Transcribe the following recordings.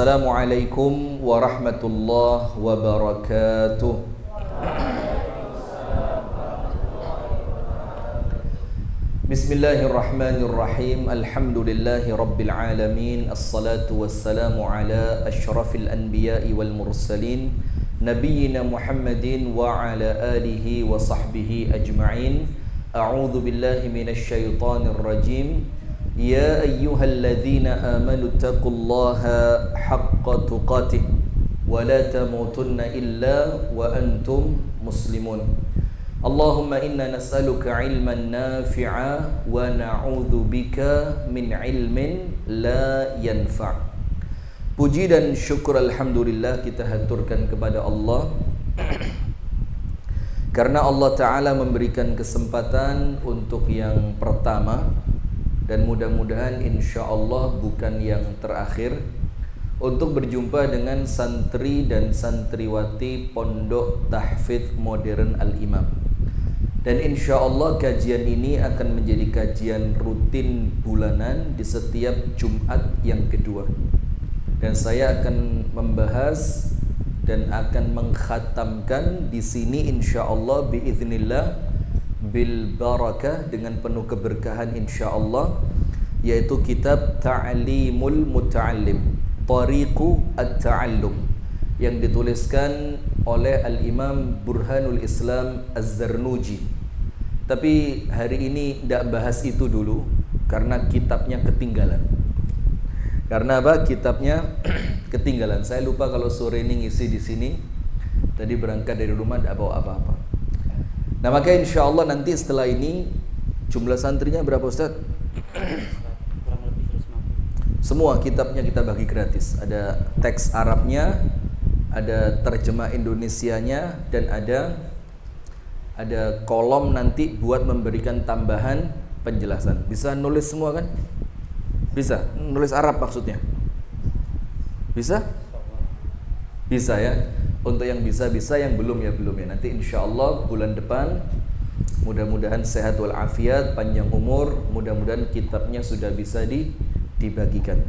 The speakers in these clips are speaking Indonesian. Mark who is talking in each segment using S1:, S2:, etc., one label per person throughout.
S1: Assalamualaikum warahmatullahi wabarakatuh. Bismillahirrahmanirrahim. Alhamdulillahi rabbil alamin. Assalatu wassalamu ala asyrafil anbiya'i wal mursalin nabiyyina Muhammadin wa ala alihi wa sahbihi ajma'in. A'udzu billahi minasy syaithanir rajim. Ya ayyuhalladzina amanu taqullaha haqqa tuqatih wa la tamutunna illa wa antum muslimun. Allahumma inna nas'aluka ilman nafi'a wa na'udzu bika min ilmin la yanfa'. Puji dan syukur alhamdulillah kita haturkan kepada Allah karena Allah Ta'ala memberikan kesempatan untuk yang pertama dan mudah-mudahan insyaallah bukan yang terakhir untuk berjumpa dengan santri dan santriwati Pondok Tahfidz Modern Al-Imam. Dan insyaallah kajian ini akan menjadi kajian rutin bulanan di setiap Jumat yang kedua. Dan saya akan membahas dan akan mengkhatamkan di sini insyaallah biiznillah bil barakah dengan penuh keberkahan insyaallah, yaitu kitab Ta'limul Muta'allim, Tariqu At-Ta'allum, yang dituliskan oleh Al-Imam Burhanul Islam Az-Zarnuji. Tapi hari ini tidak bahas itu dulu karena kitabnya ketinggalan. Karena apa? Kitabnya ketinggalan. Saya lupa kalau sore ini ngisi di sini. Tadi berangkat dari rumah tidak bawa apa-apa. Nah, maka insya Allah nanti setelah ini jumlah santrinya berapa Ustaz? Semua kitabnya kita bagi gratis. Ada teks Arabnya, ada terjemah Indonesianya, dan ada kolom nanti buat memberikan tambahan penjelasan. Bisa nulis semua kan? Bisa? Nulis Arab maksudnya? Bisa? Bisa ya? Untuk yang bisa-bisa, yang belum ya belum ya. Nanti insya Allah bulan depan mudah-mudahan sehat walafiat, panjang umur, mudah-mudahan kitabnya sudah bisa dibagikan.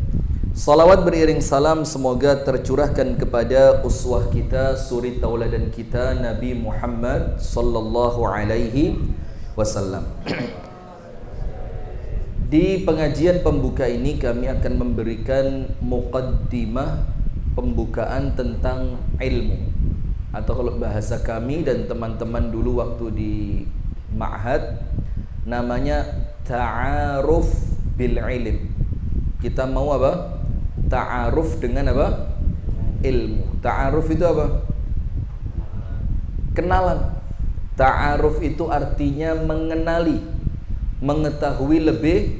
S1: Salawat beriring salam semoga tercurahkan kepada uswah kita, suri tauladan kita, Nabi Muhammad sallallahu alaihi wasallam. Di pengajian pembuka ini kami akan memberikan muqaddimah, pembukaan tentang ilmu, atau kalau bahasa kami dan teman-teman dulu waktu di ma'had namanya ta'aruf bil ilm. Kita mau apa? Ta'aruf dengan apa? Ilmu. Ta'aruf itu apa? Kenalan. Ta'aruf itu artinya mengenali, mengetahui lebih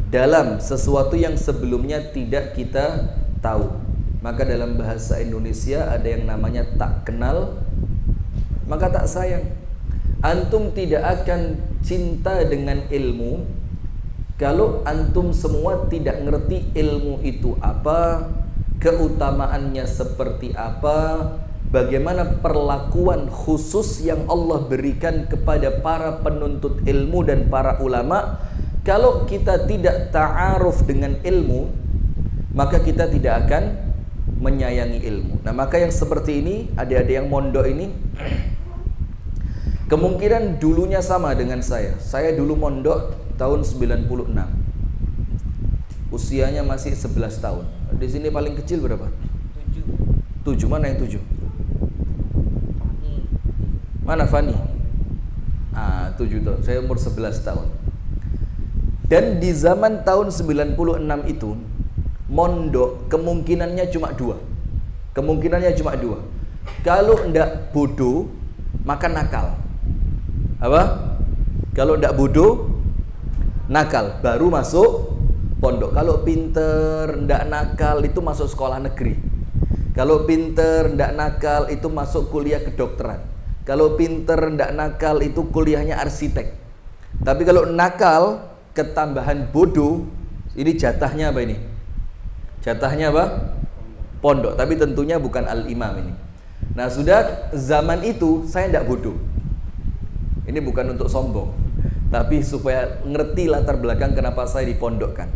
S1: dalam sesuatu yang sebelumnya tidak kita tahu. Maka dalam bahasa Indonesia ada yang namanya tak kenal maka tak sayang. Antum tidak akan cinta dengan ilmu kalau antum semua tidak ngerti ilmu itu apa, keutamaannya seperti apa, bagaimana perlakuan khusus yang Allah berikan kepada para penuntut ilmu dan para ulama. Kalau kita tidak ta'aruf dengan ilmu, maka kita tidak akan menyayangi ilmu. Nah, maka yang seperti ini, adik-adik yang mondok ini kemungkinan dulunya sama dengan saya. Saya dulu mondok tahun 96. Usianya masih 11 tahun. Di sini paling kecil berapa? 7. Mana yang 7? Mana Fani? 7 tahun. Saya umur 11 tahun. Dan di zaman tahun 96 itu mondok kemungkinannya cuma 2. Kalau ndak bodoh maka nakal. Apa? Kalau ndak bodoh nakal baru masuk pondok. Kalau pinter ndak nakal itu masuk sekolah negeri. Kalau pinter ndak nakal itu masuk kuliah kedokteran. Kalau pinter ndak nakal itu kuliahnya arsitek. Tapi kalau nakal ketambahan bodoh, ini jatahnya apa ini? Jatahnya apa? Pondok. Tapi tentunya bukan Al-Imam ini. Nah, sudah zaman itu saya tidak bodoh. Ini bukan untuk sombong, tapi supaya ngerti latar belakang kenapa saya dipondokkan.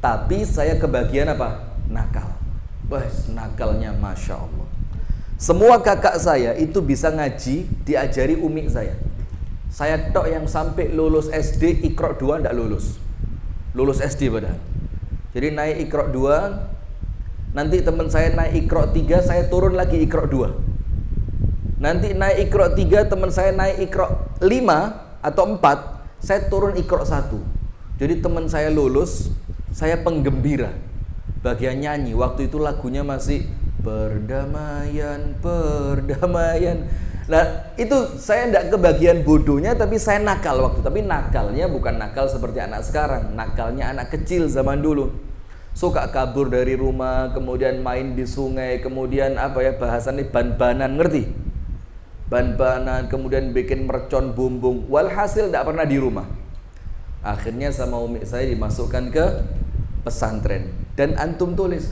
S1: Tapi saya kebagian apa? Nakal. Wah, nakalnya Masya Allah. Semua kakak saya itu bisa ngaji, diajari umi saya. Saya tok yang sampai lulus SD Iqra 2 enggak lulus. Lulus SD padahal. Jadi naik Iqra 2, nanti teman saya naik Iqra 3, saya turun lagi Iqra 2. Nanti naik Iqra 3, teman saya naik Iqra 5 atau 4, saya turun Iqra 1. Jadi teman saya lulus, saya penggembira. Bagian nyanyi, waktu itu lagunya masih perdamaian, perdamaian. Nah, itu saya tidak kebagian bodohnya, tapi saya nakal waktu. Tapi nakalnya bukan nakal seperti anak sekarang. Nakalnya anak kecil zaman dulu. Suka kabur dari rumah, kemudian main di sungai, kemudian bahasannya ban-banan, ngerti? Ban-banan, kemudian bikin mercon bumbung. Walhasil tidak pernah di rumah. Akhirnya sama umi saya dimasukkan ke pesantren. Dan antum tulis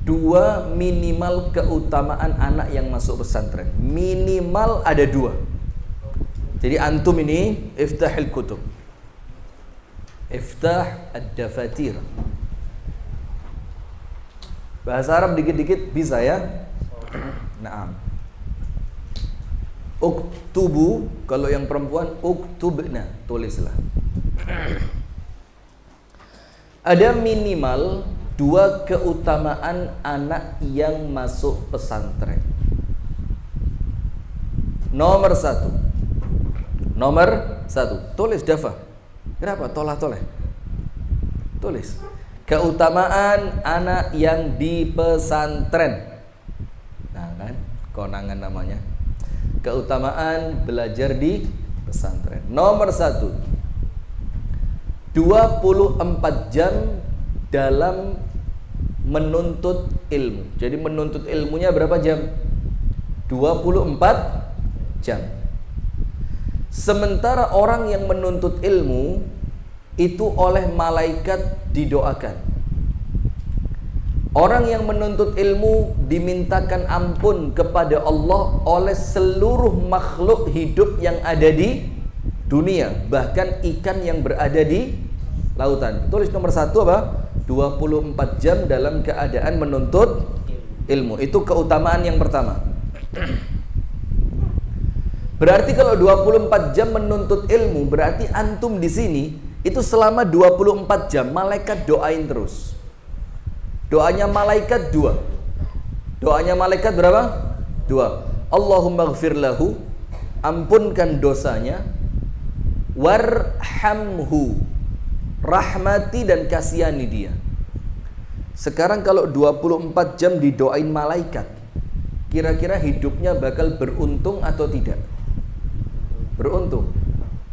S1: 2 minimal keutamaan anak yang masuk pesantren. Minimal ada 2. Jadi antum ini iftahil kutub, iftah ad-dafatir. Bahasa Arab dikit-dikit bisa ya. Naam. Uktubu, kalau yang perempuan uktubna, tulislah. Ada minimal 2 keutamaan anak yang masuk pesantren. Nomor 1, tulis Dafa. Kenapa tolah-toleh? Tulis keutamaan anak yang di pesantren. Nah kan, konangan namanya. Keutamaan belajar di pesantren. Nomor 1, 24 jam dalam menuntut ilmu. Jadi menuntut ilmunya berapa jam? 24 jam. Sementara orang yang menuntut ilmu itu oleh malaikat didoakan. Orang yang menuntut ilmu dimintakan ampun kepada Allah oleh seluruh makhluk hidup yang ada di dunia, bahkan ikan yang berada di lautan. Tulis nomor 1 apa? 24 jam dalam keadaan menuntut ilmu. Itu keutamaan yang pertama. Berarti kalau 24 jam menuntut ilmu, berarti antum di sini itu selama 24 jam malaikat doain terus. Doanya malaikat 2. Doanya malaikat berapa? 2. Allahumma ghfir lahu, ampunkan dosanya, warhamhu, rahmati dan kasihani dia. Sekarang kalau 24 jam didoain malaikat, kira-kira hidupnya bakal beruntung atau tidak? Beruntung.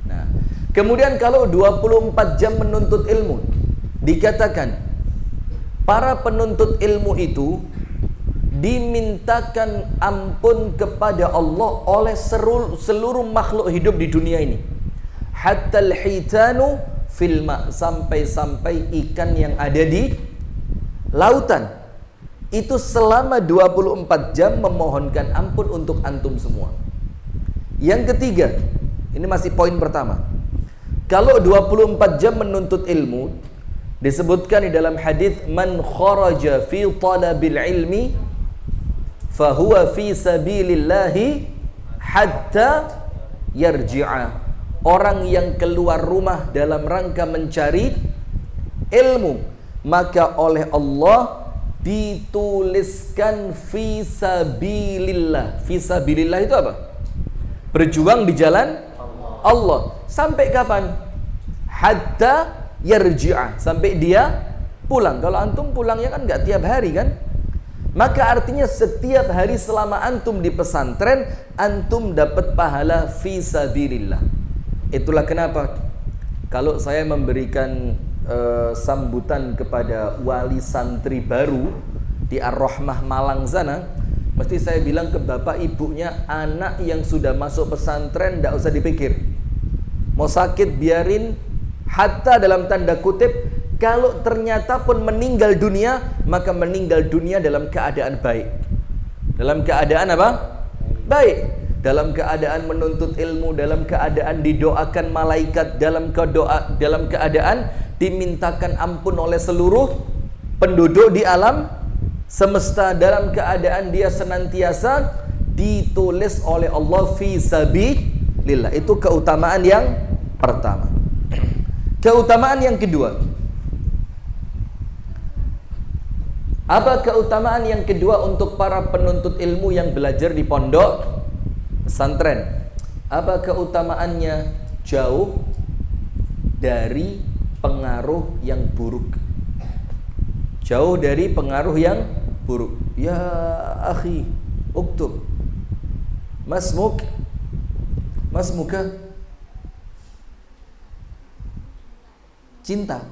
S1: Nah, kemudian kalau 24 jam menuntut ilmu, dikatakan para penuntut ilmu itu dimintakan ampun kepada Allah oleh seluruh makhluk hidup di dunia ini. Hatta al-hitanu filma, sampai-sampai ikan yang ada di lautan itu selama 24 jam memohonkan ampun untuk antum semua. Yang ketiga, ini masih poin pertama. Kalau 24 jam menuntut ilmu, disebutkan di dalam hadis, man kharaja fi talabil ilmi fahuwa fi sabilillahi hatta yarji'a. Orang yang keluar rumah dalam rangka mencari ilmu, maka oleh Allah dituliskan fi sabilillah. Fi sabilillah itu apa? Berjuang di jalan Allah. Sampai kapan? Hatta yarji'a, sampai dia pulang. Kalau antum pulangnya kan nggak tiap hari kan? Maka artinya setiap hari selama antum di pesantren, antum dapat pahala fi sabilillah. Itulah kenapa kalau saya memberikan sambutan kepada wali santri baru di Ar-Rahmah Malang sana, mesti saya bilang ke bapak ibunya, anak yang sudah masuk pesantren tidak usah dipikir. Mau sakit biarin, hatta dalam tanda kutip, kalau ternyata pun meninggal dunia, maka meninggal dunia dalam keadaan baik. Dalam keadaan apa? Baik. Dalam keadaan menuntut ilmu, dalam keadaan didoakan malaikat, dalam keadaan dimintakan ampun oleh seluruh penduduk di alam semesta dalam keadaan dia senantiasa ditulis oleh Allah fi sabilillah. Itu keutamaan yang pertama. Keutamaan yang kedua, apa keutamaan yang kedua untuk para penuntut ilmu yang belajar di pondok pesantren? Apa keutamaannya? Jauh dari pengaruh yang buruk. Jauh dari pengaruh yang buruk. Ya akhi, uktub. Masmuk. Masmuka. Cinta.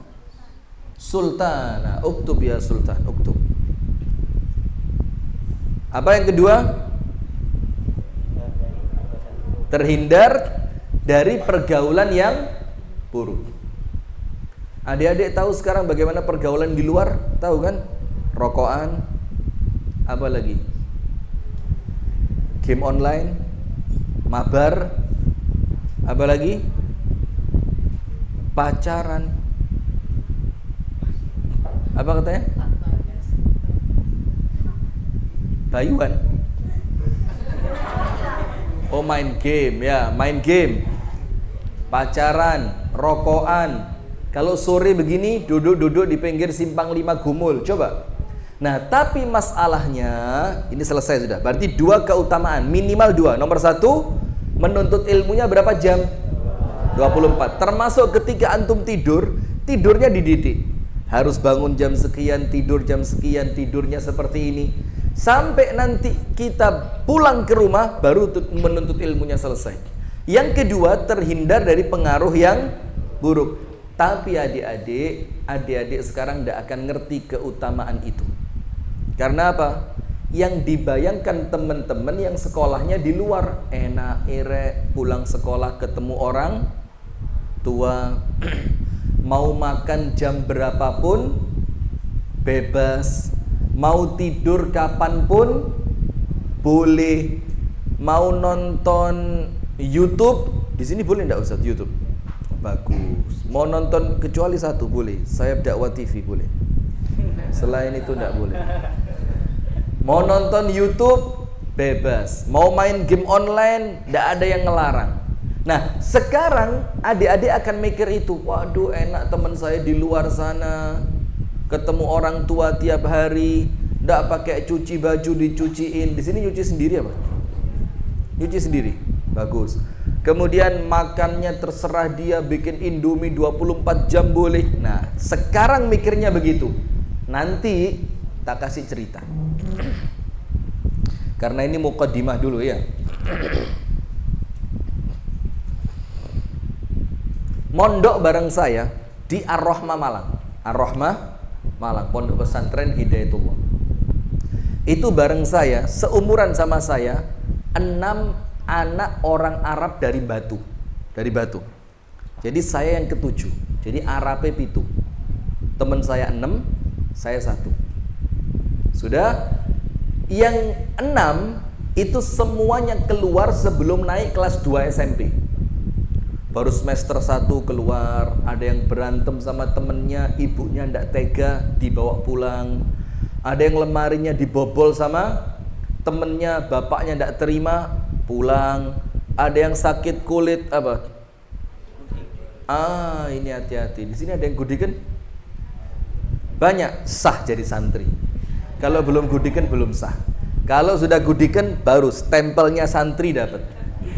S1: Sultana. Uktub ya sultan, uktub. Apa yang kedua? Terhindar dari pergaulan yang buruk. Adik-adik tahu sekarang bagaimana pergaulan di luar? Tahu kan? Rokokan, apa lagi? Game online, mabar, apa lagi? Pacaran. Apa katanya? Bayuan. Oh, main game ya, main game. Pacaran, rokokan. Kalau sore begini duduk-duduk di pinggir simpang 5 Gumul, coba. Nah, tapi masalahnya ini selesai sudah. Berarti 2 keutamaan, minimal 2. Nomor 1, menuntut ilmunya berapa jam? 24. Termasuk ketika antum tidur, tidurnya dididik. Harus bangun jam sekian, tidur jam sekian, tidurnya seperti ini. Sampai nanti kita pulang ke rumah baru menuntut ilmunya selesai. Yang kedua, terhindar dari pengaruh yang buruk. Tapi adik-adik sekarang tidak akan ngerti keutamaan itu. Karena apa? Yang dibayangkan teman-teman yang sekolahnya di luar, enak, pulang sekolah ketemu orang tua, mau makan jam berapapun bebas, mau tidur kapanpun boleh, mau nonton YouTube di sini boleh tidak Ustaz? YouTube bagus. Mau nonton kecuali satu boleh, Sayap Dakwah TV boleh. Selain itu tidak boleh. Mau nonton YouTube bebas, mau main game online tidak ada yang ngelarang. Nah, sekarang adik-adik akan mikir itu, waduh enak teman saya di luar sana, ketemu orang tua tiap hari, tidak pakai cuci baju dicuciin. Di sini nyuci sendiri apa? Nyuci sendiri, bagus. Kemudian makannya terserah dia, bikin Indomie 24 jam boleh. Nah, sekarang mikirnya begitu. Nanti tak kasih cerita. Karena ini muqaddimah dulu ya. Mondok bareng saya di Ar-Rahmah Malang. Ar-Rahmah Malang, Pondok Pesantren Hidayatullah. Itu bareng saya, seumuran sama saya, 6 anak orang Arab dari Batu. Jadi saya yang ke-7. Jadi Arabnya 7. Teman saya 6, saya 1. Sudah. Yang 6 itu semuanya keluar sebelum naik kelas 2 SMP. Baru semester 1 keluar, ada yang berantem sama temennya, ibunya ndak tega, dibawa pulang. Ada yang lemarinya dibobol sama temennya, bapaknya ndak terima, pulang. Ada yang sakit kulit apa? Ini hati-hati. Di sini ada yang gudikan? Banyak, sah jadi santri. Kalau belum gudikan belum sah. Kalau sudah gudikan baru stempelnya santri dapat.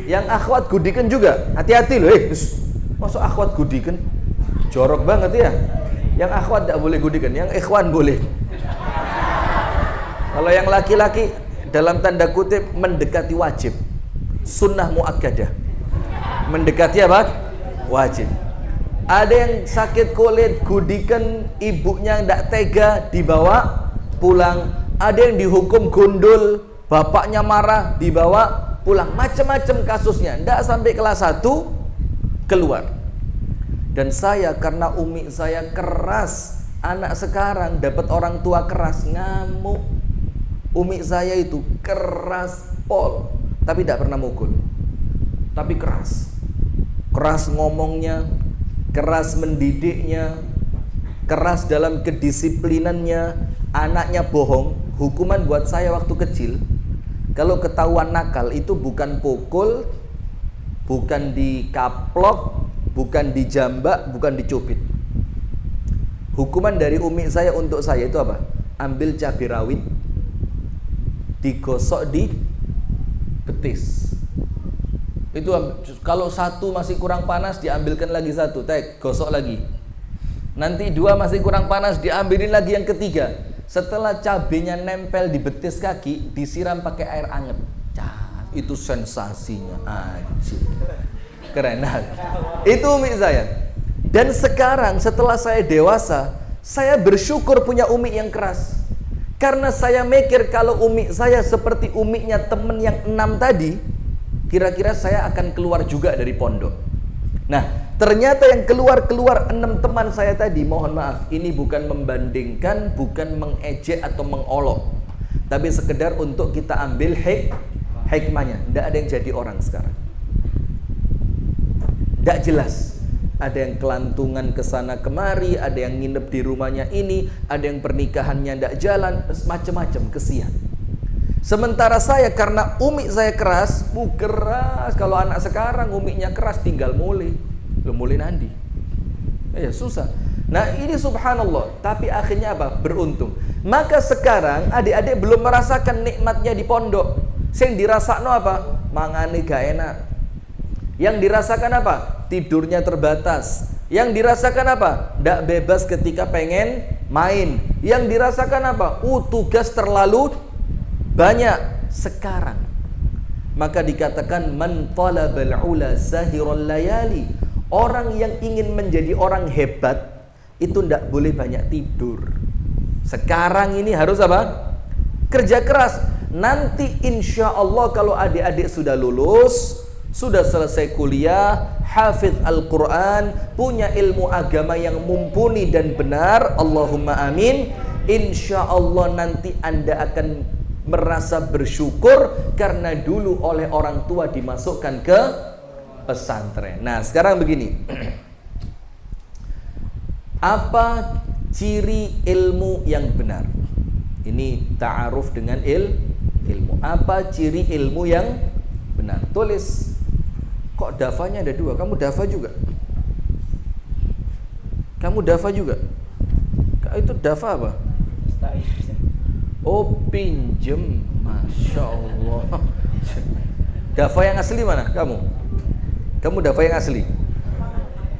S1: Yang akhwat gudikan juga, hati-hati loh. Masuk akhwat gudikan? Jorok banget ya. Yang akhwat tidak boleh gudikan, yang ikhwan boleh. Kalau yang laki-laki dalam tanda kutip mendekati wajib. Sunnah muakkadah. Mendekati apa? Wajib. Ada yang sakit kulit, gudikan, ibunya tidak tega, dibawa pulang. Ada yang dihukum gundul, bapaknya marah, dibawa pulang. Macam-macam kasusnya. Tidak sampai kelas 1 keluar. Dan saya karena umi saya keras, anak sekarang dapat orang tua keras, ngamuk. Umi saya itu keras pol, tapi tidak pernah mukul. Tapi keras ngomongnya, keras mendidiknya. keras dalam kedisiplinannya, anaknya bohong, hukuman buat saya waktu kecil, kalau ketahuan nakal itu bukan pukul, bukan dikaplok, bukan dijambak, bukan dicubit. Hukuman dari umi saya untuk saya itu apa? Ambil cabai rawit, digosok di betis. Itu kalau satu masih kurang panas, diambilkan lagi satu, gosok lagi. Nanti dua masih kurang panas, diambilin lagi yang ketiga. Setelah cabenya nempel di betis kaki, disiram pakai air anget. Itu sensasinya anjir. Keren. Itu umi saya. Dan sekarang setelah saya dewasa, saya bersyukur punya umi yang keras. Karena saya mikir kalau umi saya seperti uminya temen yang 6 tadi, kira-kira saya akan keluar juga dari pondok. Nah, ternyata yang keluar 6 teman saya tadi, mohon maaf, ini bukan membandingkan, bukan mengejek atau mengolok, tapi sekedar untuk kita ambil hikmahnya. Tidak ada yang jadi orang sekarang. Tidak jelas. Ada yang kelantungan kesana kemari, ada yang nginep di rumahnya ini, ada yang pernikahannya tidak jalan, macam-macam, kesian. Sementara saya karena umi saya keras, keras. Kalau anak sekarang uminya keras, tinggal mulai nanti. Ya susah. Nah ini subhanallah. Tapi akhirnya apa? Beruntung. Maka sekarang adik-adik belum merasakan nikmatnya di pondok. Yang dirasakno apa? Mangane gak enak. Yang dirasakan apa? Tidurnya terbatas. Yang dirasakan apa? Nggak bebas ketika pengen main. Yang dirasakan apa? Tugas terlalu banyak sekarang. Maka dikatakan man talabal ula sahirul layali. Orang yang ingin menjadi orang hebat itu ndak boleh banyak tidur. Sekarang ini harus apa? Kerja keras. Nanti insya Allah kalau adik-adik sudah lulus, sudah selesai kuliah, hafidz Al-Quran, punya ilmu agama yang mumpuni dan benar, Allahumma amin, insya Allah nanti Anda akan merasa bersyukur karena dulu oleh orang tua dimasukkan ke pesantren. Nah sekarang begini, apa ciri ilmu yang benar? Ini ta'aruf dengan ilmu. Apa ciri ilmu yang benar? Tulis. Kok dafanya ada 2? Kamu dafa juga? Kamu dafa juga? Itu dafa apa? Oh pinjem. Masya Allah. Dafa yang asli mana? Kamu? Kamu dafa yang asli?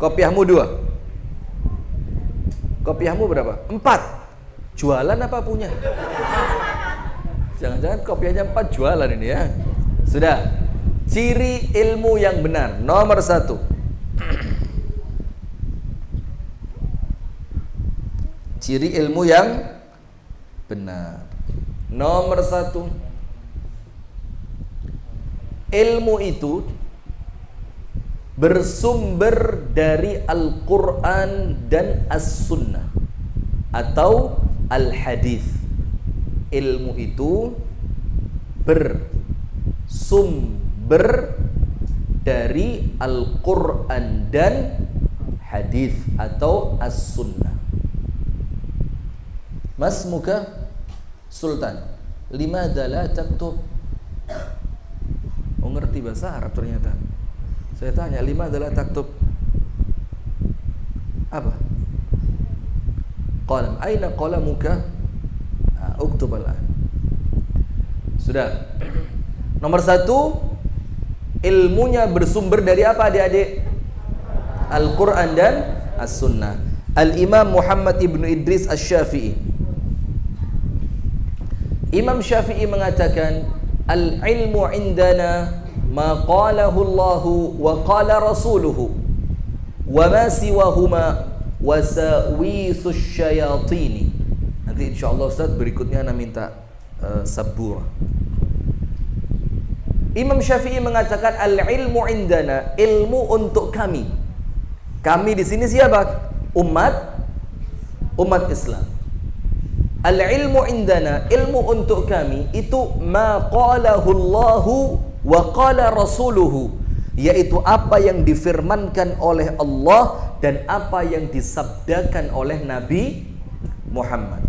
S1: Kopiahmu 2? Kopiahmu berapa? 4? Jualan apa punya? Jangan-jangan kopiahnya 4 jualan ini ya. Sudah. Ciri ilmu yang benar nomor 1. Ciri ilmu yang benar nomor 1, ilmu itu bersumber dari Al-Quran dan As-Sunnah atau Al-Hadith. Ilmu itu bersumber dari Al-Quran dan Hadith atau As-Sunnah. Mas muka Sultan, limadha la taktub? Oh ngerti bahasa Arab ternyata. Saya tanya, limadha la taktub? Apa? Qalam, aina qalamuka? Uktub al-an. Sudah. Nomor 1, ilmunya bersumber dari apa adik-adik? Al-Quran dan As-Sunnah. Al-Imam Muhammad ibn Idris Asy-Syafi'i, Imam Syafi'i mengatakan, al-ilmu indana ma qalahu Allahu wa qala rasuluhu wa ma siwahuma wasawisus syayatini. Nanti insyaallah Ustaz berikutnya ana minta sabur. Imam Syafi'i mengatakan al-ilmu indana, ilmu untuk kami. Kami di sini siapa? Umat Islam. Al-ilmu indana, ilmu untuk kami itu ma qalahu Allahu wa qala rasuluhu. yaitu apa yang difirmankan oleh Allah dan apa yang disabdakan oleh Nabi Muhammad.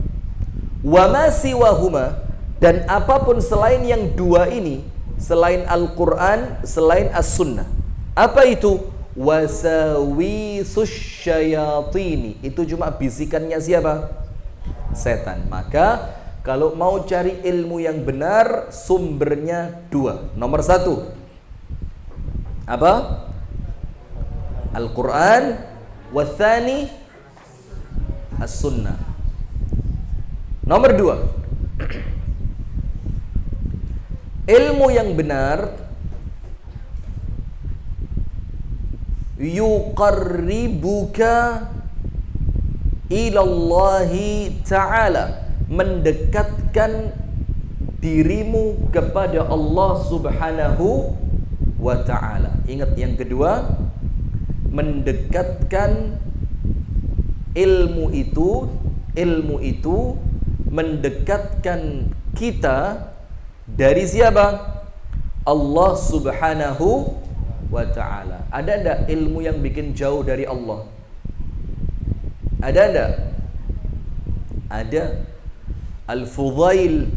S1: Wa ma siwahuma, dan apapun selain yang dua ini, selain Al-Quran, selain As-Sunnah. Apa itu? Wasawisus syayatini, itu cuma bisikannya siapa? Setan. Maka kalau mau cari ilmu yang benar, sumbernya dua. Nomor satu, apa? Al-Quran. Wathani As-Sunnah. Nomor dua, ilmu yang benar yuqarribuka ilallahi ta'ala, mendekatkan dirimu kepada Allah subhanahu wa ta'ala. Ingat yang kedua, mendekatkan ilmu itu mendekatkan kita dari siapa? Allah subhanahu wa ta'ala. Ada enggak ilmu yang bikin jauh dari Allah? Ada enggak? Ada. Al-Fudail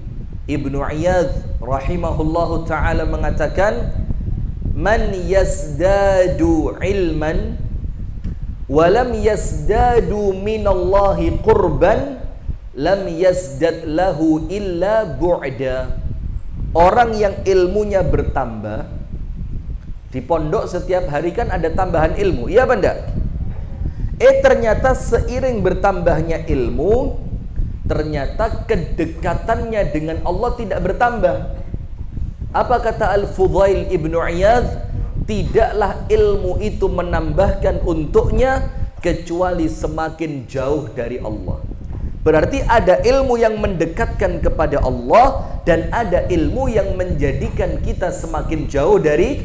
S1: Ibnu Iyadh rahimahullahu ta'ala mengatakan, man yazdadu ilman walam yazdadu minallahi qurban lam yazdad lahu illa bu'da. Orang yang ilmunya bertambah, di pondok setiap hari kan ada tambahan ilmu, iya apa enggak? Ternyata seiring bertambahnya ilmu, ternyata kedekatannya dengan Allah tidak bertambah. Apa kata Al-Fudail Ibnu Iyadh? Tidaklah ilmu itu menambahkan untuknya kecuali semakin jauh dari Allah. Berarti ada ilmu yang mendekatkan kepada Allah dan ada ilmu yang menjadikan kita semakin jauh dari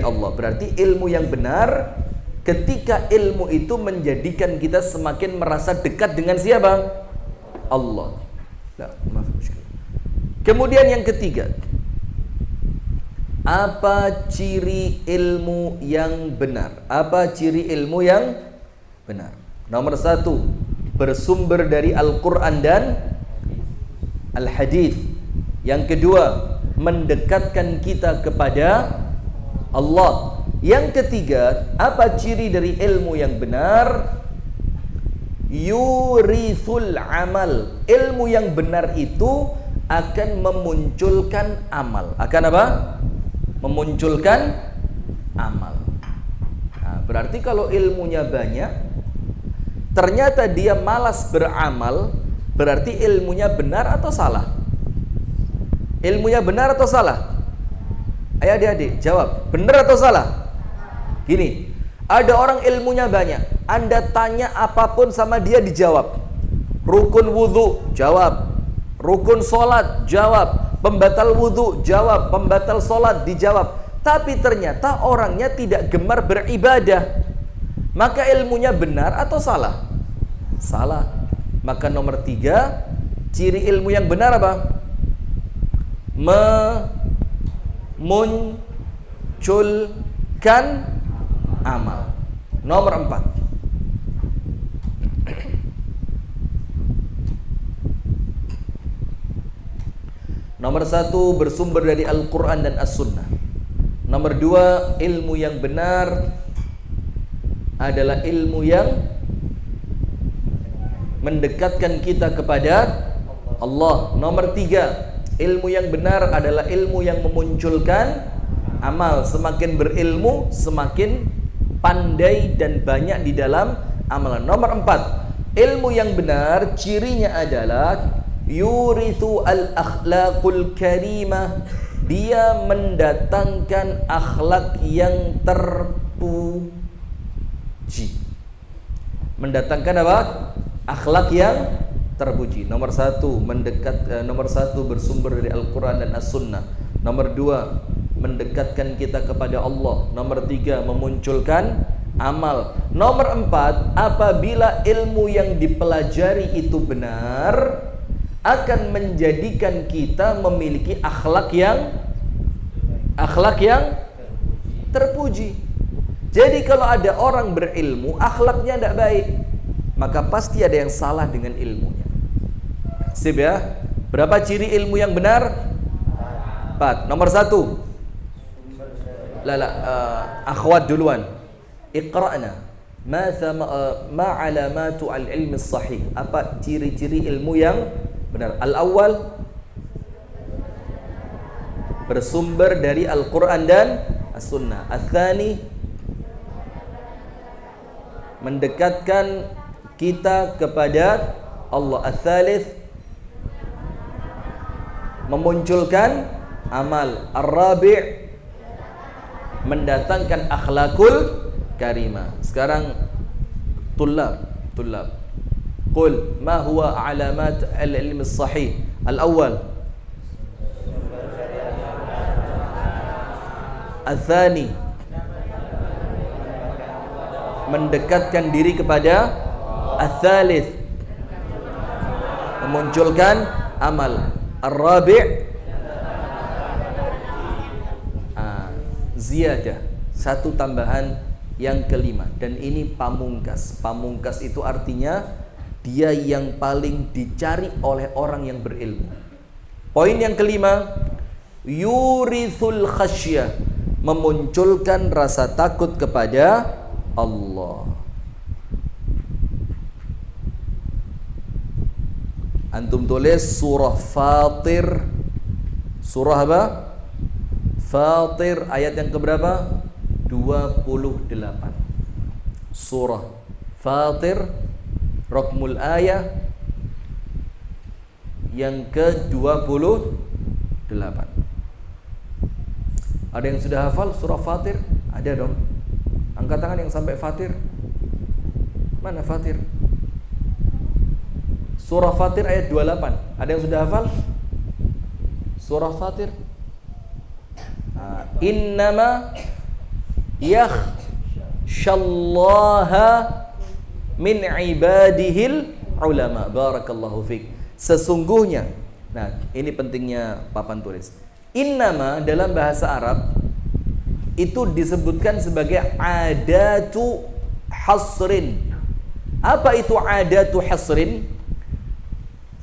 S1: Allah. Berarti ilmu yang benar ketika ilmu itu menjadikan kita semakin merasa dekat dengan siapa? Allah. Nah, maaf. Kemudian yang ketiga, apa ciri ilmu yang benar? Apa ciri ilmu yang benar? Nomor satu, bersumber dari Al-Quran dan Al-Hadith. Yang kedua, mendekatkan kita kepada Allah. Yang ketiga, apa ciri dari ilmu yang benar? Yurithul amal. Ilmu yang benar itu akan memunculkan amal. Akan apa? Memunculkan amal. Nah, berarti kalau ilmunya banyak, ternyata dia malas beramal, berarti ilmunya benar atau salah? Ilmunya benar atau salah? Ayo adik-adik jawab, benar atau salah? Gini, ada orang ilmunya banyak, Anda tanya apapun sama dia dijawab. Rukun wudhu, jawab. Rukun solat, jawab. Pembatal wudhu, jawab. Pembatal solat, dijawab. Tapi ternyata orangnya tidak gemar beribadah. Maka ilmunya benar atau salah? Salah. Maka nomor 3, ciri ilmu yang benar apa? Memunculkan amal. Nomor 4, nomor 1, bersumber dari Al-Quran dan As-Sunnah. Nomor 2, ilmu yang benar adalah ilmu yang mendekatkan kita kepada Allah. Nomor 3, ilmu yang benar adalah ilmu yang memunculkan amal. Semakin berilmu, semakin pandai dan banyak di dalam amalan. Nomor 4, ilmu yang benar cirinya adalah yurithu al-akhlaqul karimah. Dia mendatangkan akhlak yang terpuji. Mendatangkan apa? Akhlak yang terpuji. Nomor 1, nomor 1 bersumber dari Al-Quran dan As-Sunnah. Nomor 2, mendekatkan kita kepada Allah. Nomor 3, memunculkan amal. Nomor 4, apabila ilmu yang dipelajari itu benar, akan menjadikan kita memiliki akhlak yang terpuji. Jadi kalau ada orang berilmu, akhlaknya tidak baik, maka pasti ada yang salah dengan ilmunya. Sip ya. Berapa ciri ilmu yang benar? 4. Nomor 1. Akhwat duluan. Iqra'na. Ma alamatu al-ilmi sahih. Apa ciri-ciri ilmu yang benar? Al-awwal, bersumber dari Al-Quran dan As-Sunnah. Al-thani, mendekatkan kita kepada Allah. Al-thalith, memunculkan amal. Ar-rabi', mendatangkan akhlakul karimah. Sekarang tulab. Qul ma huwa alamat al-ilm as-sahih. Al-awwal. Al-thani, mendekatkan diri kepada. Al-thalith, memunculkan amal. Ar-rabi', ziyadah, satu tambahan yang kelima. Dan ini pamungkas. Pamungkas itu artinya dia yang paling dicari oleh orang yang berilmu. Poin yang kelima, yurithul khasyah, memunculkan rasa takut kepada Allah. Antum tulis surah Fatir. Surah apa? Fatir ayat yang keberapa? 28. Surah Fatir, raqmul ayah yang ke-28. Ada yang sudah hafal surah Fatir? Ada dong. Angkat tangan yang sampai Fatir. Mana Fatir? Surah Fatir ayat 28. Ada yang sudah hafal? Surah Fatir. Innama yakhshallaha min ibadihil ulama. Barakallahu fiik. Sesungguhnya. Nah, ini pentingnya papan tulis. Innama dalam bahasa Arab itu disebutkan sebagai adatu hasrin. Apa itu adatu hasrin?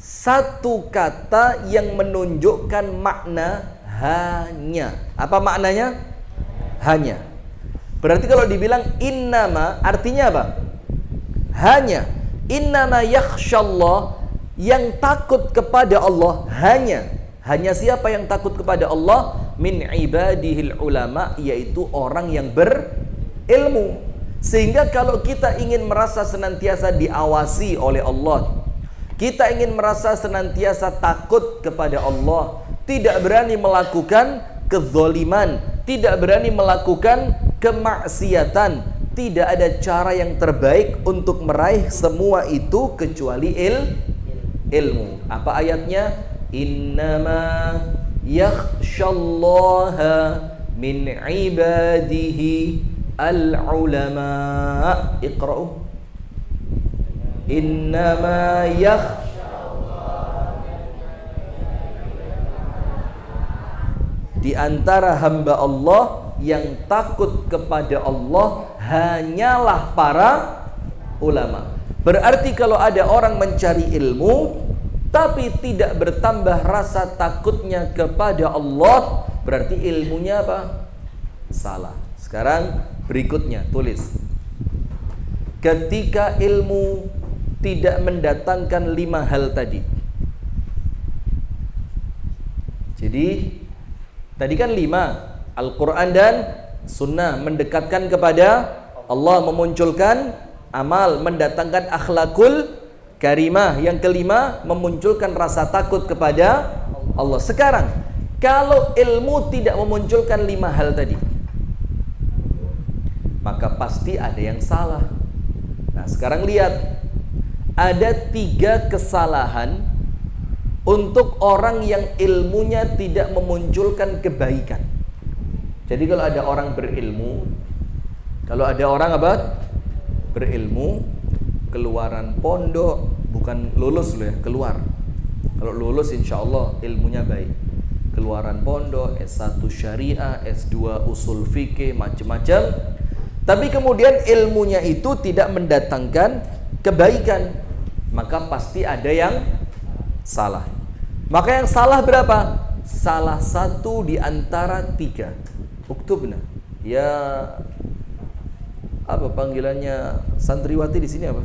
S1: Satu kata yang menunjukkan makna hanya. Apa maknanya? Hanya. Berarti kalau dibilang innama artinya apa? Hanya. Innama yakhshallah, yang takut kepada Allah hanya. Hanya siapa yang takut kepada Allah? Min ibadihil ulama, yaitu orang yang berilmu. Sehingga kalau kita ingin merasa senantiasa diawasi oleh Allah, kita ingin merasa senantiasa takut kepada Allah, tidak berani melakukan kezaliman, tidak berani melakukan kemaksiatan, tidak ada cara yang terbaik untuk meraih semua itu kecuali ilmu. Apa ayatnya? Innama yakhshallaha min ibadihi al-ulama. Iqra'u. Innama di antara hamba Allah yang takut kepada Allah hanyalah para ulama. Berarti kalau ada orang mencari ilmu tapi tidak bertambah rasa takutnya kepada Allah, berarti ilmunya apa? Salah. Sekarang berikutnya tulis. Ketika ilmu tidak mendatangkan 5 hal tadi. Jadi tadi kan 5, Al-Quran dan Sunnah, mendekatkan kepada Allah, memunculkan amal, mendatangkan akhlakul karimah. Yang kelima, memunculkan rasa takut kepada Allah. Sekarang, kalau ilmu tidak memunculkan 5 hal tadi, maka pasti ada yang salah. Nah, sekarang lihat, ada 3 kesalahan untuk orang yang ilmunya tidak memunculkan kebaikan. Jadi kalau ada orang berilmu, kalau ada orang apa? Berilmu, keluaran pondok, bukan lulus loh ya, keluar. Kalau lulus insya Allah ilmunya baik. keluaran pondok, S1 syariah, S2 usul fikih, macam-macam. Tapi kemudian ilmunya itu tidak mendatangkan kebaikan, maka pasti ada yang salah. Maka yang salah berapa? Salah satu di antara 3. Uktubna. Ya, apa panggilannya santriwati di sini apa?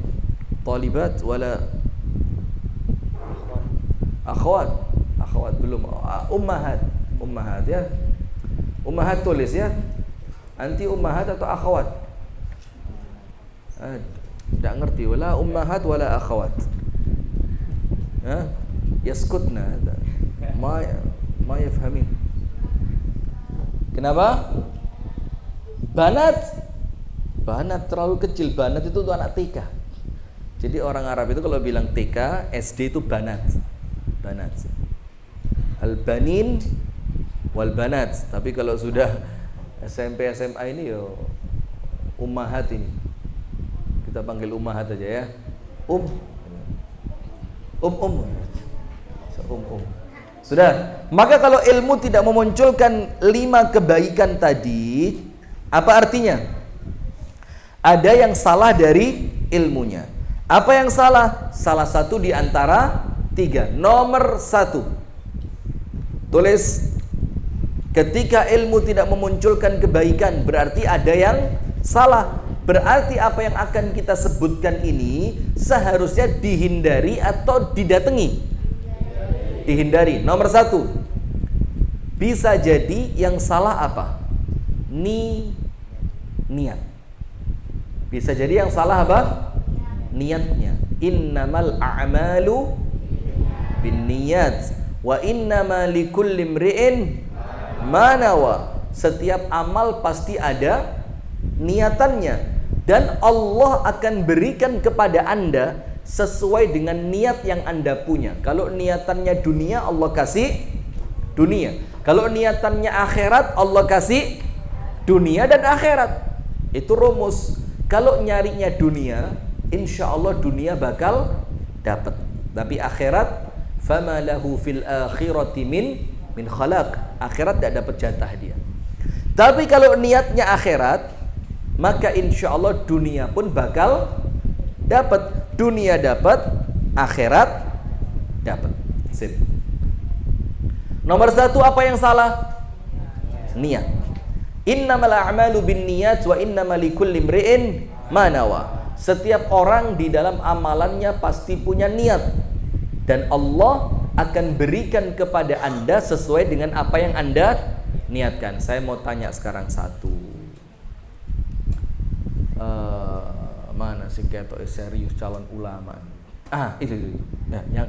S1: Talibat wala akhwat. Akhwat belum. Ummahat. Ummahat ya. Ummahat tulis ya. Anti ummahat atau akhwat? Tidak ngerti. Wala ummahat wala akhwat. Yaskutna. Ma yafhamin. Kenapa? Banat terlalu kecil. Banat itu tuh anak TK. Jadi orang Arab itu kalau bilang TK, SD itu banat. Al-banin wal banat. Tapi kalau sudah SMP SMA ini yo ummahat ini. Kita panggil ummahat aja ya. Sudah. Maka kalau ilmu tidak memunculkan 5 kebaikan tadi, apa artinya? Ada yang salah dari ilmunya. Apa yang salah? Salah satu di antara 3. Nomor 1. Tulis, ketika ilmu tidak memunculkan kebaikan, berarti ada yang salah. Berarti apa yang akan kita sebutkan ini seharusnya dihindari atau didatangi? Dihindari. Nomor 1. Bisa jadi yang salah apa? Niat. Bisa jadi yang salah apa? Niatnya. Innamal a'malu binniyat wa innama likulli imri'in ma nawa. Setiap amal pasti ada niatannya, dan Allah akan berikan kepada Anda sesuai dengan niat yang Anda punya. Kalau niatannya dunia, Allah kasih dunia. Kalau niatannya akhirat, Allah kasih dunia dan akhirat. Itu rumus. Kalau nyarinya dunia, insya Allah dunia bakal dapat. Tapi akhirat, fama lahu fil akhirati min khalaq. Akhirat tidak dapat jatah dia. Tapi kalau niatnya akhirat, maka insya Allah dunia pun bakal dapat. Dunia dapat, akhirat dapat. Sip. Nomor 1, apa yang salah? Niat. Innamal a'malu binniyat wa innamal likulli imri'in ma nawa. Setiap orang di dalam amalannya pasti punya niat, dan Allah akan berikan kepada Anda sesuai dengan apa yang Anda niatkan. Saya mau tanya sekarang satu. Mana sih ketok serius calon ulama? Itu. Ya,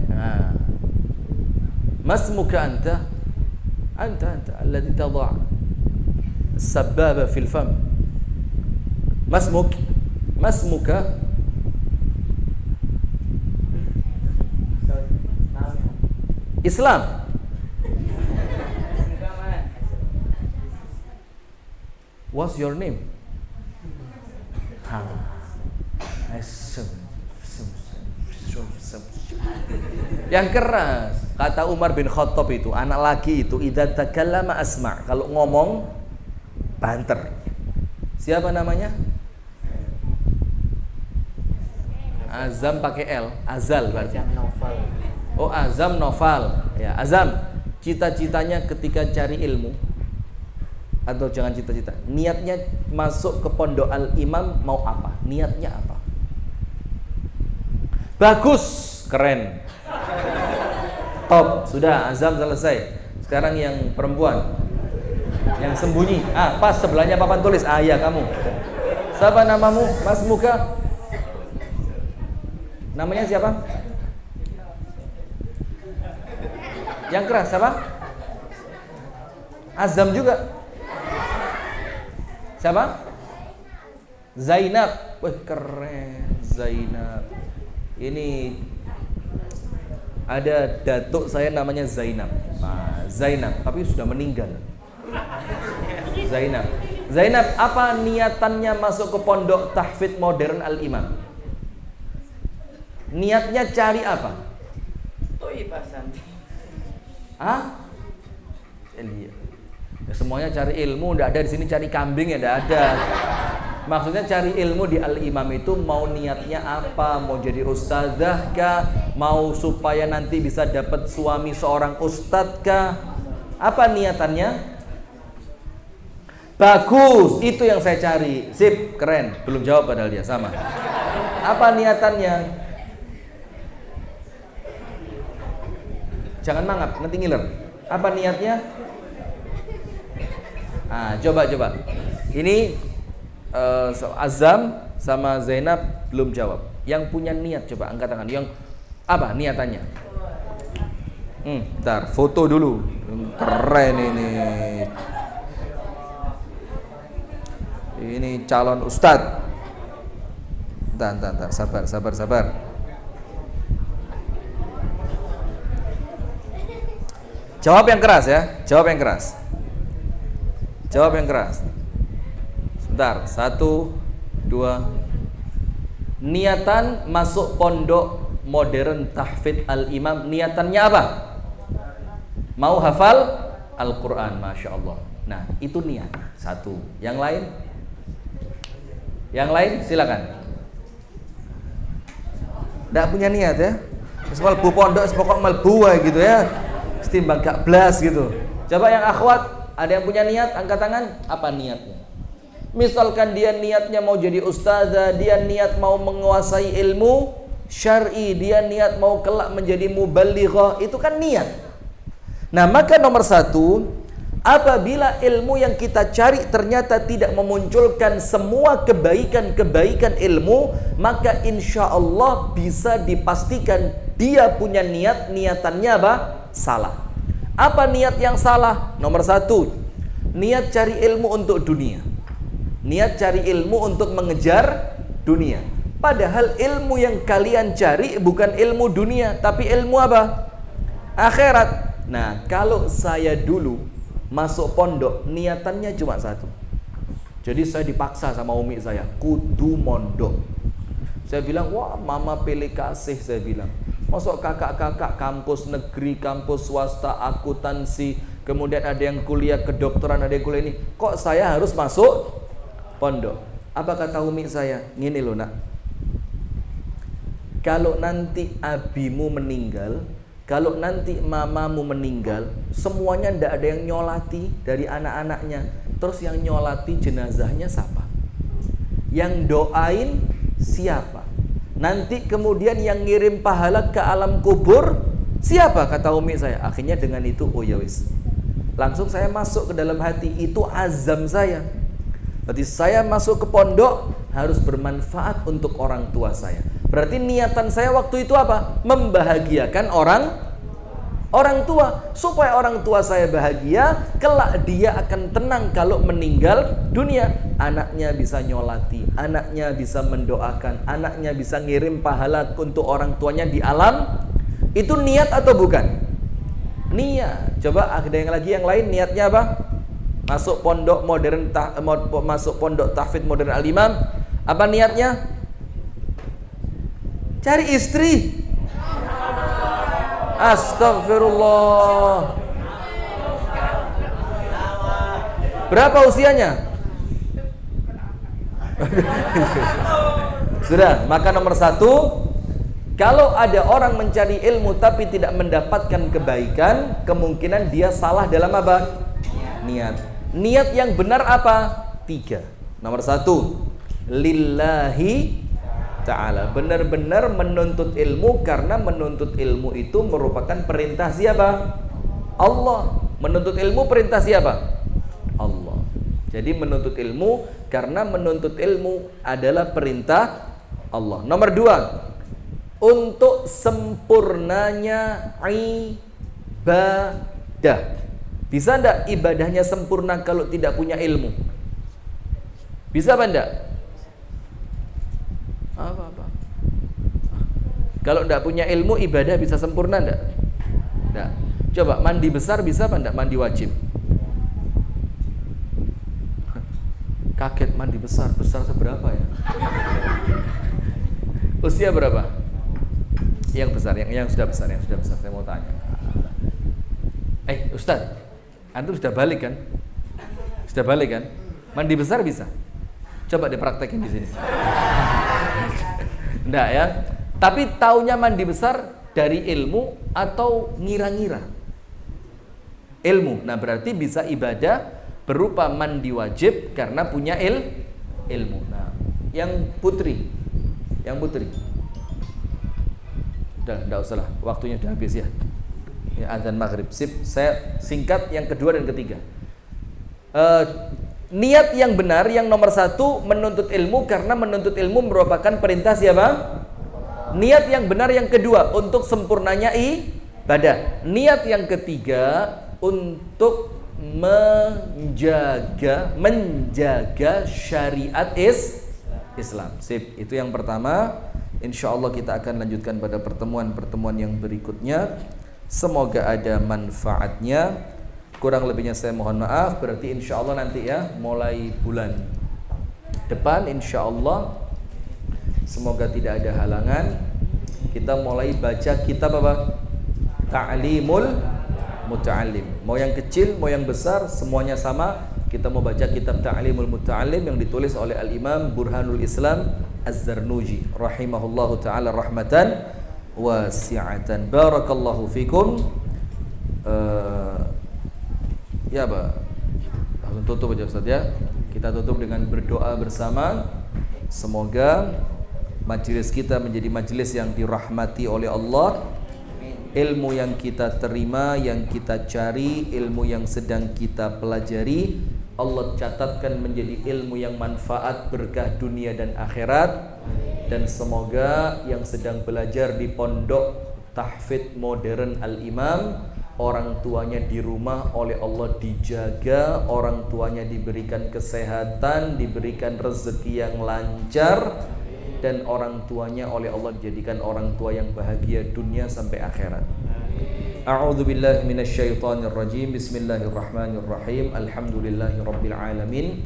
S1: Masmuka anta alladhi tadha' as-sabbaba fil fam. Masmuka Islam. What's your name? Yang keras. Kata Umar bin Khattab itu, anak laki itu, idza takallama asma'. Kalau ngomong banter. Siapa namanya? Azam pakai L. Azal berarti. Oh, Azam Noval. Ya, Azam. Cita-citanya ketika cari ilmu, atau jangan cita-cita, niatnya masuk ke pondok Al-Imam mau apa? Niatnya apa? Bagus, keren, top, sudah. Azam selesai. Sekarang yang perempuan, yang sembunyi. Pas sebelahnya papan tulis. Ya kamu. Siapa namamu? Mas Muka. Namanya siapa? Yang keras siapa? Azam juga. Siapa? Zainab. Wah, keren, Zainab. Ini ada datuk saya namanya Zainab. Zainab, tapi sudah meninggal. Zainab, apa niatannya masuk ke pondok tahfidz modern Al-Imam? Niatnya cari apa? Iya. Ya, semuanya cari ilmu, tidak ada di sini cari kambing ya, tidak ada. Maksudnya cari ilmu di Al-Imam itu mau niatnya apa? Mau jadi ustazah kah? Mau supaya nanti bisa dapat suami seorang ustadz kah? Apa niatannya? Bagus, itu yang saya cari. Sip, keren. Belum jawab padahal dia, sama. Apa niatannya? Jangan mangap, nanti ngiler. Apa niatnya? Coba. Ini Azam sama Zainab belum jawab. Yang punya niat coba angkat tangan. Yang apa niatannya? Bentar, foto dulu. Keren ini. Ini calon ustadz. Bentar, sabar. Jawab yang keras ya. Jawab yang keras. Sebentar, 1, 2. Niatan masuk pondok modern tahfidz Al-Imam, niatannya apa? Mau hafal Al-Quran, Masya Allah. Nah, itu niat. 1. Yang lain silakan. Nggak punya niat ya? Melbu pondok, pokok melbu gitu ya. Setimbang gak blas gitu. Coba yang akhwat, ada yang punya niat, angkat tangan. Apa niatnya? Misalkan dia niatnya mau jadi ustazah, dia niat mau menguasai ilmu syar'i, dia niat mau kelak menjadi muballighah, itu kan niat. Nah, maka nomor 1, apabila ilmu yang kita cari ternyata tidak memunculkan semua kebaikan-kebaikan ilmu, maka insya Allah bisa dipastikan dia punya niatannya apa? Salah. Apa niat yang salah? Nomor 1, niat cari ilmu untuk dunia. Niat cari ilmu untuk mengejar dunia. Padahal ilmu yang kalian cari bukan ilmu dunia, tapi ilmu apa? Akhirat. Nah, kalau saya dulu masuk pondok, niatannya cuma 1. Jadi saya dipaksa sama umi saya, kudu mondok. Saya bilang, wah mama pilih kasih, saya bilang. Masuk kakak-kakak kampus negeri, kampus swasta, akuntansi, kemudian ada yang kuliah kedokteran, ada yang kuliah ini. Kok saya harus masuk pondok? Apa kata umi saya? Gini loh nak, kalau nanti abimu meninggal, kalau nanti mamamu meninggal, semuanya ndak ada yang nyolati dari anak-anaknya. Terus yang nyolati jenazahnya siapa? Yang doain siapa? Nanti kemudian yang ngirim pahala ke alam kubur siapa? Kata umi saya. Akhirnya dengan itu, oh ya wis, langsung saya masuk ke dalam hati. Itu azam saya. Berarti saya masuk ke pondok harus bermanfaat untuk orang tua saya. Berarti niatan saya waktu itu apa? Membahagiakan orang tua, supaya orang tua saya bahagia, kelak dia akan tenang kalau meninggal dunia. Anaknya bisa nyolati, anaknya bisa mendoakan, anaknya bisa ngirim pahala untuk orang tuanya di alam. Itu niat atau bukan? Niat. Coba ada yang lain niatnya apa? Masuk pondok modern, masuk pondok tahfidz modern Al-Imam, apa niatnya? Cari istri. Astagfirullah. Berapa usianya? Sudah, maka nomor 1, kalau ada orang mencari ilmu tapi tidak mendapatkan kebaikan, kemungkinan dia salah dalam apa? Niat. Niat yang benar apa? 3. Nomor 1, lillahi ta'ala, benar-benar menuntut ilmu, karena menuntut ilmu itu merupakan perintah siapa? Allah. Menuntut ilmu perintah siapa? Allah. Jadi menuntut ilmu karena menuntut ilmu adalah perintah Allah. Nomor 2, untuk sempurnanya ibadah. Bisa enggak ibadahnya sempurna kalau tidak punya ilmu? Bisa apa enggak? Apa? Kalau enggak punya ilmu, ibadah bisa sempurna enggak? Enggak. Coba mandi besar bisa apa enggak? Mandi wajib. Kaget, mandi besar seberapa ya? Usia berapa? Yang besar, yang sudah besar, saya mau tanya. Ustaz, Antum sudah balik kan? Sudah balik kan? Mandi besar bisa? Coba dipraktekin di sini. Enggak ya? Tapi taunya mandi besar dari ilmu atau ngira-ngira? Ilmu. Nah, berarti bisa ibadah berupa mandi wajib karena punya ilmu. Nah, yang putri. Udah, enggak usah lah. Waktunya udah habis ya. Ya, azan maghrib. Sip, saya singkat yang kedua dan ketiga. Niat yang benar yang nomor satu menuntut ilmu, karena menuntut ilmu merupakan perintah siapa? Niat yang benar yang kedua untuk sempurnanya ibadah. Niat yang ketiga untuk menjaga syariat Islam. Sip, itu yang pertama. Insya Allah kita akan lanjutkan pada pertemuan-pertemuan yang berikutnya. Semoga ada manfaatnya. Kurang lebihnya saya mohon maaf. Berarti insya Allah nanti ya, mulai bulan depan insya Allah, semoga tidak ada halangan, kita mulai baca kitab apa? Ta'limul Muta'allim. Mau yang kecil, mau yang besar, semuanya sama. Kita mau baca kitab Ta'limul Muta'allim yang ditulis oleh Al-Imam Burhanul Islam Az-Zarnuji rahimahullahu ta'ala rahmatan wasi'atan. Barakallahu fikum. Ya, Pak. Langsung tutup aja Ustaz ya. Kita tutup dengan berdoa bersama. Semoga majelis kita menjadi majelis yang dirahmati oleh Allah. Ilmu yang kita terima, yang kita cari, ilmu yang sedang kita pelajari, Allah catatkan menjadi ilmu yang manfaat, berkah dunia dan akhirat. Dan semoga yang sedang belajar di pondok tahfidz modern Al-Imam, orang tuanya di rumah oleh Allah dijaga, orang tuanya diberikan kesehatan, diberikan rezeki yang lancar, dan orang tuanya oleh Allah dijadikan orang tua yang bahagia dunia sampai akhirat. A'udzu billahi minasyaitonir rajim. Bismillahirrahmanirrahim. Alhamdulillahirabbil alamin.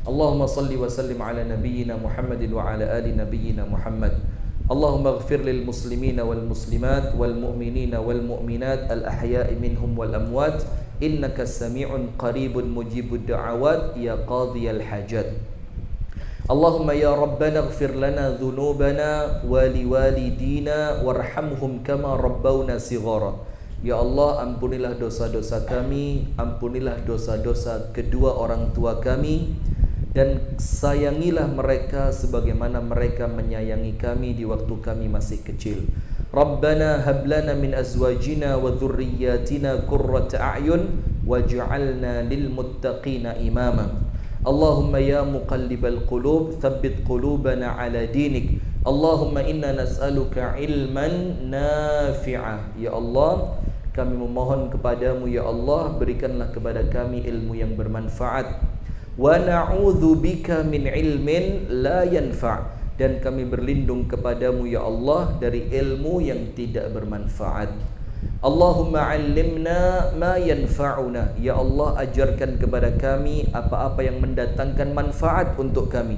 S1: Allahumma shalli wa sallim ala nabiyyina Muhammadin wa ala ali nabiyyina Muhammad. Allahumma ighfir lil muslimina wal muslimat wal mu'minina wal mu'minat al ahya'i minhum wal amwat innaka sami'un qaribun mujibud da'awat ya qadhiyal hajat. Allahumma ya rabbana ighfir lana dhunubana wa liwalidina warhamhum kama rabbawna shighara. Ya Allah, ampunilah dosa-dosa kami, ampunilah dosa-dosa kedua orang tua kami, dan sayangilah mereka sebagaimana mereka menyayangi kami di waktu kami masih kecil. Rabbana hab lana min azwajina wa dhurriyyatina qurrata a'yun waj'alna lil muttaqina imama. Allahumma ya muqallibal qulub tsabbit qulubana ala dinik. Allahumma inna nas'aluka ilman nafi'ah. Ya Allah, kami memohon kepadamu ya Allah, berikanlah kepada kami ilmu yang bermanfaat. Wa na'udzubika min ilmin la yanfa', dan kami berlindung kepadamu ya Allah dari ilmu yang tidak bermanfaat. Allahumma 'allimna ma yanfa'una. Ya Allah, ajarkan kepada kami apa-apa yang mendatangkan manfaat untuk kami.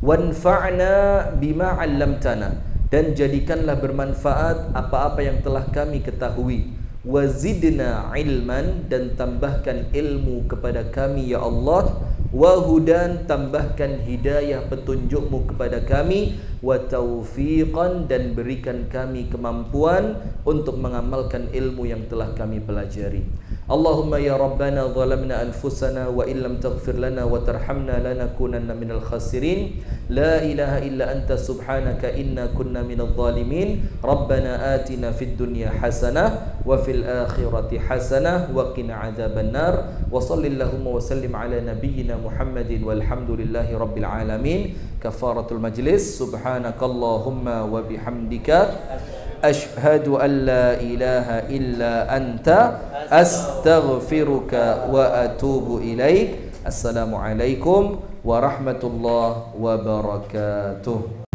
S1: Wanfa'na bima 'allamtana, dan jadikanlah bermanfaat apa-apa yang telah kami ketahui. Wazidna ilman, dan tambahkan ilmu kepada kami ya Allah. Wahudan, tambahkan hidayah petunjukmu kepada kami. Wa taufiqan, dan berikan kami kemampuan untuk mengamalkan ilmu yang telah kami pelajari. Allahumma ya Rabbana zalamna anfusana wa illam taghfir lana wa tarhamna lanakunanna minal khasirin. La ilaha illa anta subhanaka inna kunna minadh zalimin. Rabbana atina fid dunya hasanah wa fil akhirati hasanah wa qina adzaban nar. Wa sallallahu wa sallim ala nabiyyina Muhammadin walhamdulillahi rabbil alamin. Kafaratul majlis. Subhanakallahumma wa bihamdika ashhadu an la ilaha illa anta astaghfiruka wa atubu ilaik. Assalamualaikum warahmatullahi wabarakatuh.